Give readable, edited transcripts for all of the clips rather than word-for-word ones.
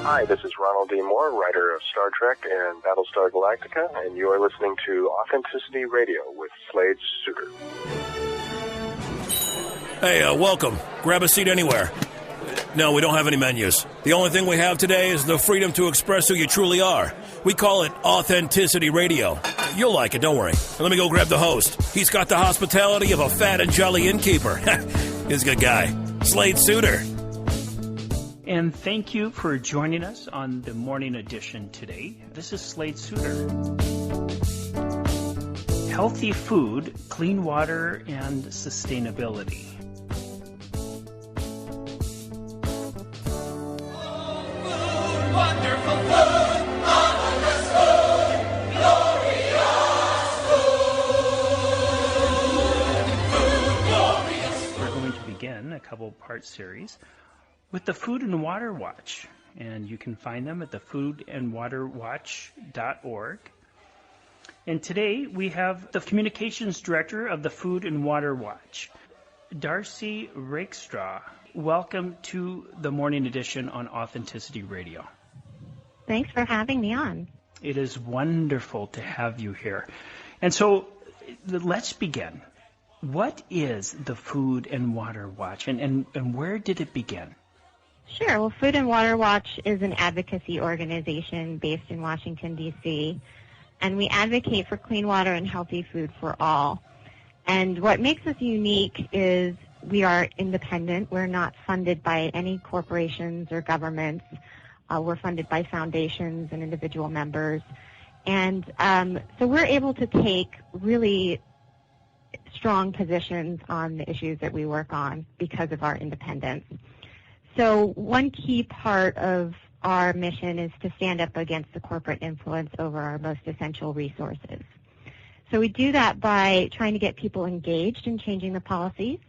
Hi, this is Ronald D. Moore, writer of Star Trek and Battlestar Galactica, and you are listening to Authenticity Radio with Slade Suter. Hey, welcome. Grab a seat anywhere. No, we don't have any menus. The only thing we have today is the freedom to express who you truly are. We call it Authenticity Radio. You'll like it, don't worry. Let me go grab the host. He's got the hospitality of a fat and jolly innkeeper. He's a good guy. Slade Suter. And thank you for joining us on the morning edition today. This is Slade Suter. Healthy food, clean water, and sustainability. Wonderful food, marvelous food, glorious food, glorious food. We're going to begin a couple-part series with the Food and Water Watch, and you can find them at the foodandwaterwatch.org. And today we have the Communications Director of the Food and Water Watch, Darcey Rakestraw. Welcome to the morning edition on Authenticity Radio. Thanks for having me on. It is wonderful to have you here. And so let's begin. What is the Food and Water Watch, and where did it begin? Sure. Well, Food and Water Watch is an advocacy organization based in Washington, D.C., and we advocate for clean water and healthy food for all. And what makes us unique is we are independent. We're not funded by any corporations or governments. We're funded by foundations and individual members. And so we're able to take really strong positions on the issues that we work on because of our independence. So one key part of our mission is to stand up against the corporate influence over our most essential resources. So we do that by trying to get people engaged in changing the policies.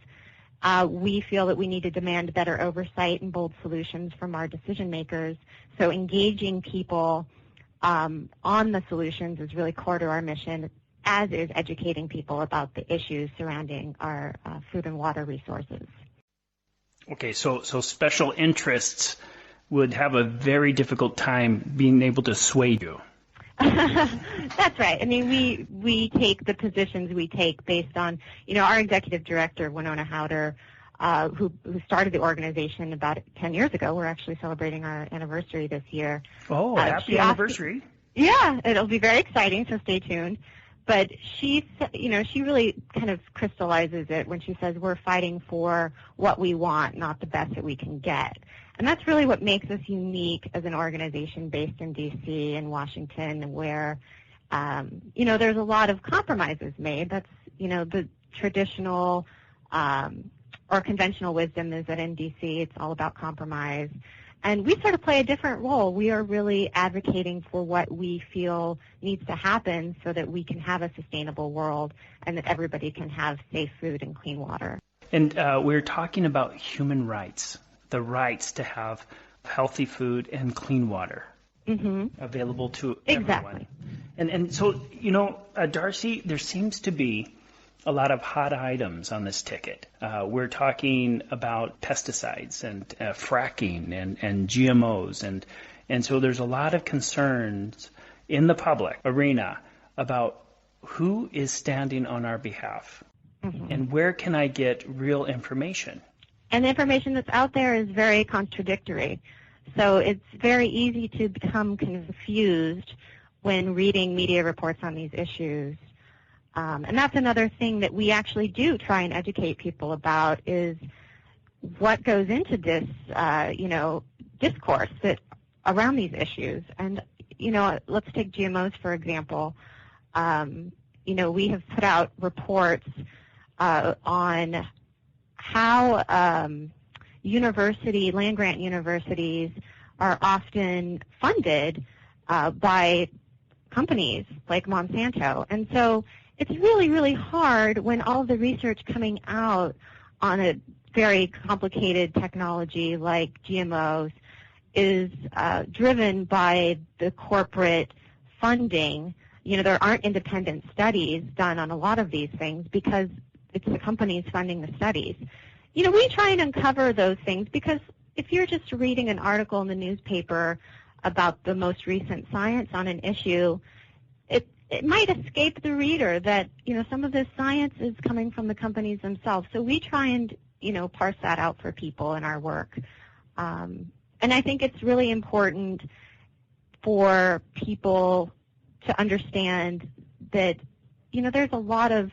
We feel that we need to demand better oversight and bold solutions from our decision makers. So engaging people on the solutions is really core to our mission, as is educating people about the issues surrounding our food and water resources. Okay, so special interests would have a very difficult time being able to sway you. That's right. I mean, we take the positions we take based on, our executive director, Winona Howder, who started the organization about 10 years ago. We're actually celebrating our anniversary this year. Oh, happy anniversary. Yeah, it'll be very exciting, so stay tuned. But she really kind of crystallizes it when she says we're fighting for what we want, not the best that we can get. And that's really what makes us unique as an organization based in D.C. and Washington, where, there's a lot of compromises made. That's, the traditional or conventional wisdom is that in D.C. it's all about compromise. And we sort of play a different role. We are really advocating for what we feel needs to happen so that we can have a sustainable world and that everybody can have safe food and clean water. And we're talking about human rights, the rights to have healthy food and clean water available to everyone. And so, Darcey, there seems to be a lot of hot items on this ticket. We're talking about pesticides and fracking and GMOs. And so there's a lot of concerns in the public arena about who is standing on our behalf and where can I get real information. And the information that's out there is very contradictory. So it's very easy to become confused when reading media reports on these issues. And that's another thing that we actually do try and educate people about is what goes into this, discourse around these issues. And, let's take GMOs, for example. We have put out reports on how land-grant universities are often funded by companies like Monsanto. And so it's really, really hard when all of the research coming out on a very complicated technology like GMOs is driven by the corporate funding. There aren't independent studies done on a lot of these things because it's the companies funding the studies. We try and uncover those things because if you're just reading an article in the newspaper about the most recent science on an issue, it might escape the reader that, some of this science is coming from the companies themselves. So we try and, parse that out for people in our work. And I think it's really important for people to understand that, there's a lot of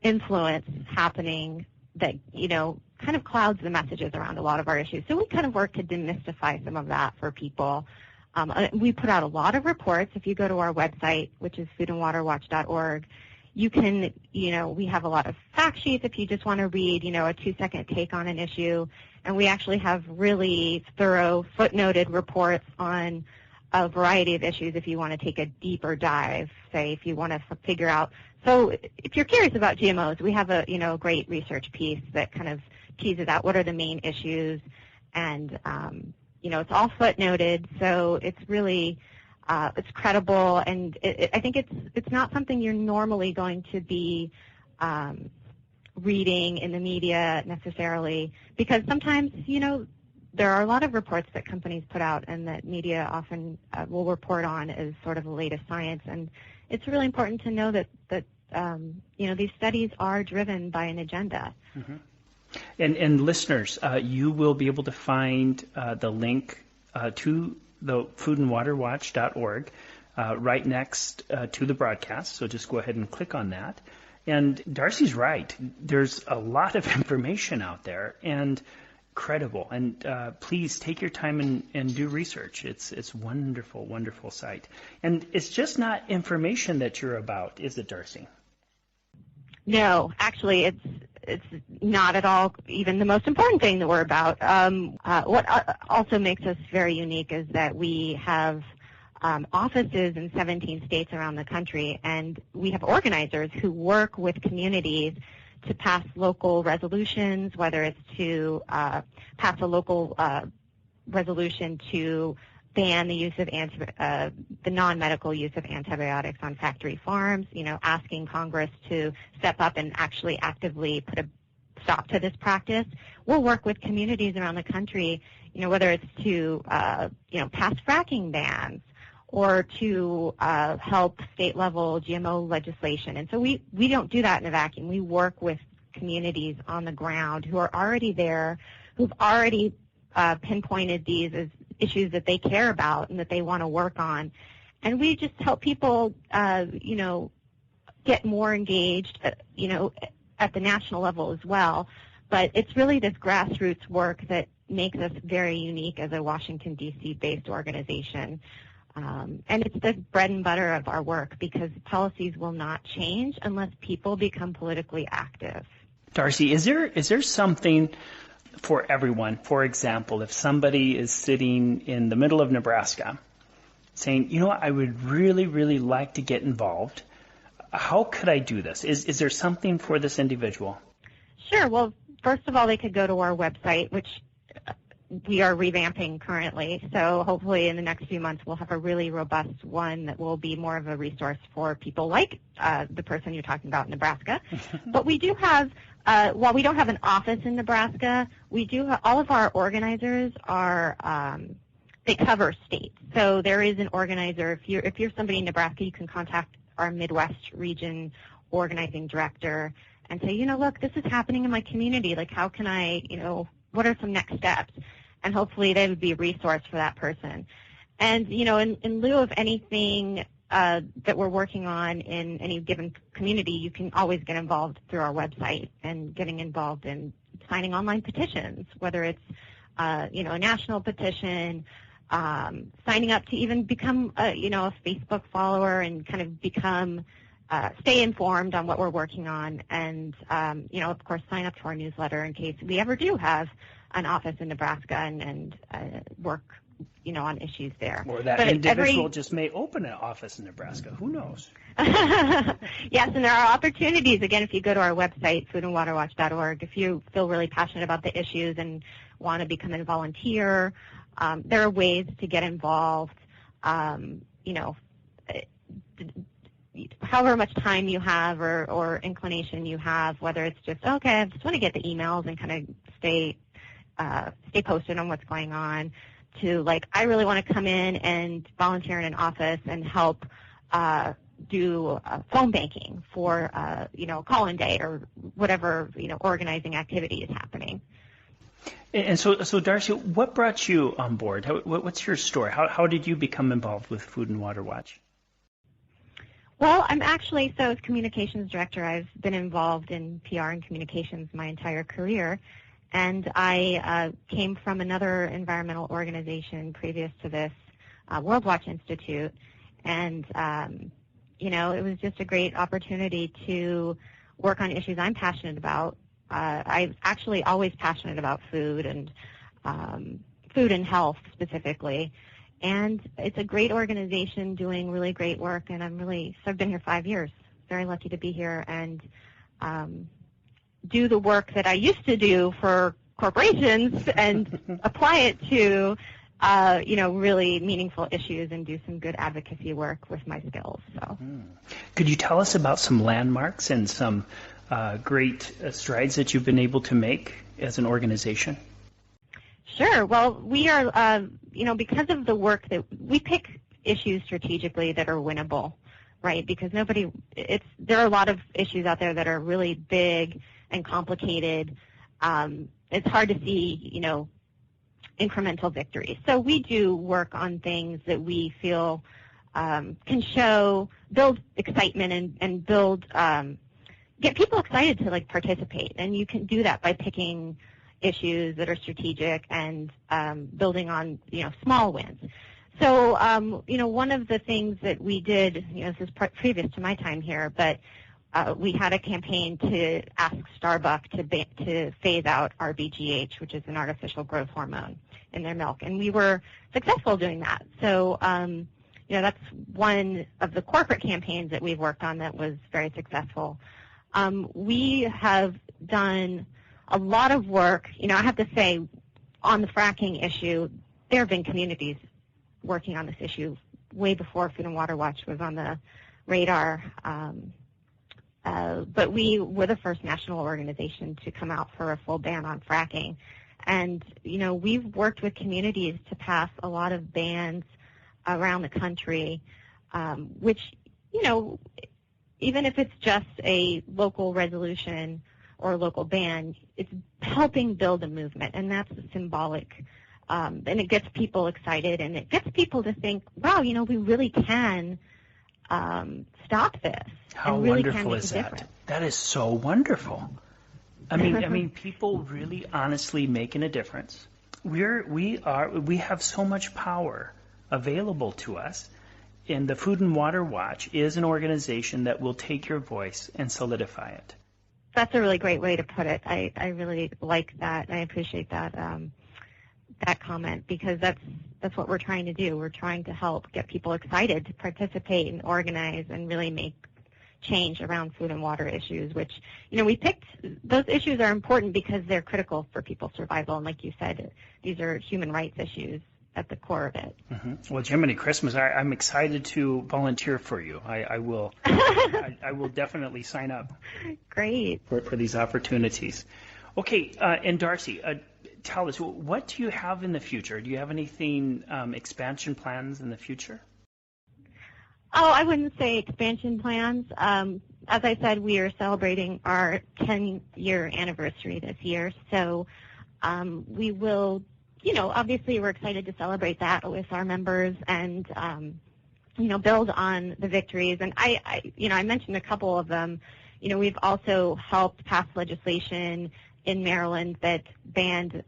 influence happening that, kind of clouds the messages around a lot of our issues. So we kind of work to demystify some of that for people. We put out a lot of reports. If you go to our website, which is foodandwaterwatch.org, you can, we have a lot of fact sheets if you just want to read, a 2-second take on an issue. And we actually have really thorough footnoted reports on a variety of issues if you want to take a deeper dive, say if you want to figure out. So if you're curious about GMOs, we have a, great research piece that kind of teases out what are the main issues, and it's all footnoted, so it's really it's credible, and I think it's not something you're normally going to be reading in the media necessarily, because sometimes there are a lot of reports that companies put out and that media often will report on as sort of the latest science, and it's really important to know that these studies are driven by an agenda. Mm-hmm. And listeners, you will be able to find the link to the foodandwaterwatch.org right next to the broadcast, so just go ahead and click on that. And Darcey's right. There's a lot of information out there and credible. And please take your time and do research. It's wonderful, wonderful site. And it's just not information that you're about, is it, Darcey? No, actually, it's not at all even the most important thing that we're about. What also makes us very unique is that we have offices in 17 states around the country, and we have organizers who work with communities to pass local resolutions, whether it's to pass a local resolution to ban the use of the non-medical use of antibiotics on factory farms, asking Congress to step up and actually actively put a stop to this practice. We'll work with communities around the country, whether it's to, pass fracking bans or to help state-level GMO legislation. And so we don't do that in a vacuum. We work with communities on the ground who are already there, who've already pinpointed these as issues that they care about and that they want to work on. And we just help people, get more engaged, at the national level as well. But it's really this grassroots work that makes us very unique as a Washington, D.C. based organization. And it's the bread and butter of our work, because policies will not change unless people become politically active. Darcey, is there something for everyone? For example, if somebody is sitting in the middle of Nebraska saying, I would really, really like to get involved, how could I do this? Is there something for this individual? Sure. Well, first of all, they could go to our website, which we are revamping currently. So hopefully in the next few months we'll have a really robust one that will be more of a resource for people like the person you're talking about in Nebraska. But we do have, while we don't have an office in Nebraska, we do have, all of our organizers are, they cover states. So there is an organizer. If you're somebody in Nebraska, you can contact our Midwest region organizing director and say, look, this is happening in my community. Like, how can I, what are some next steps? And hopefully they would be a resource for that person. And, in lieu of anything that we're working on in any given community, you can always get involved through our website and getting involved in signing online petitions, whether it's, a national petition, signing up to even become, a Facebook follower and kind of become, stay informed on what we're working on, and, of course, sign up to our newsletter in case we ever do have an office in Nebraska and work, on issues there. Or that individual just may open an office in Nebraska. Who knows? Yes, and there are opportunities. Again, if you go to our website, foodandwaterwatch.org, if you feel really passionate about the issues and want to become a volunteer, there are ways to get involved. However much time you have or inclination you have, whether it's just, okay, I just want to get the emails and kind of stay stay posted on what's going on, to like, I really want to come in and volunteer in an office and help do phone banking for, call-in day or whatever, organizing activity is happening. And so Darcey, what brought you on board? What's your story? How did you become involved with Food and Water Watch? Well, I'm actually, as communications director, I've been involved in PR and communications my entire career. And I came from another environmental organization previous to this, World Watch Institute. And, it was just a great opportunity to work on issues I'm passionate about. I'm actually always passionate about food and health specifically. And it's a great organization doing really great work, and I've been here 5 years. Very lucky to be here and do the work that I used to do for corporations and apply it to, really meaningful issues and do some good advocacy work with my skills. So, could you tell us about some landmarks and some great strides that you've been able to make as an organization? Sure. Well, we are, because of the work that we pick issues strategically that are winnable, right? Because there are a lot of issues out there that are really big and complicated. It's hard to see, incremental victories. So we do work on things that we feel can build excitement and build, get people excited to like participate. And you can do that by picking issues that are strategic and building on, small wins. So, one of the things that we did, this is previous to my time here, but we had a campaign to ask Starbucks to phase out RBGH, which is an artificial growth hormone, in their milk. And we were successful doing that. So, that's one of the corporate campaigns that we've worked on that was very successful. We have done a lot of work. I have to say, on the fracking issue, there have been communities working on this issue way before Food and Water Watch was on the radar. But we were the first national organization to come out for a full ban on fracking. And, we've worked with communities to pass a lot of bans around the country, which, even if it's just a local resolution or a local ban, it's helping build a movement, and that's symbolic. And it gets people excited, and it gets people to think, wow, we really can stop this. How really wonderful is that? That is so wonderful. I mean, people really honestly making a difference. We have so much power available to us, and the Food and Water Watch is an organization that will take your voice and solidify it. That's a really great way to put it. I really like that. I appreciate that that comment, because that's what we're trying to do. We're trying to help get people excited to participate and organize and really make change around food and water issues, which, we picked. Those issues are important because they're critical for people's survival. And like you said, these are human rights issues at the core of it. Mm-hmm. Well, Jiminy Christmas, I'm excited to volunteer for you. I will. I will definitely sign up. Great. For these opportunities. Okay, and Darcey, tell us, what do you have in the future? Do you have anything, expansion plans in the future? Oh, I wouldn't say expansion plans. As I said, we are celebrating our 10-year anniversary this year, so we will, obviously we're excited to celebrate that with our members and, build on the victories. And I mentioned a couple of them. We've also helped pass legislation in Maryland that banned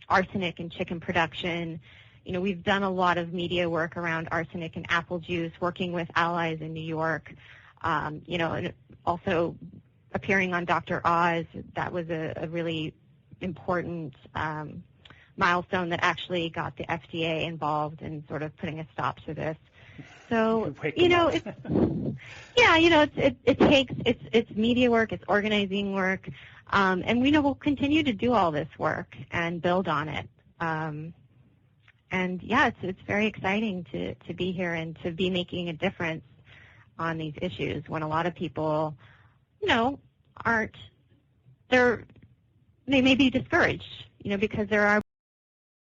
arsenic in chicken production. We've done a lot of media work around arsenic in apple juice, working with allies in New York, and also appearing on Dr. Oz. That was a really important milestone that actually got the FDA involved in sort of putting a stop to this. So, it's media work, it's organizing work, and we'll continue to do all this work and build on it. It's very exciting to be here and to be making a difference on these issues when a lot of people, they may be discouraged because there are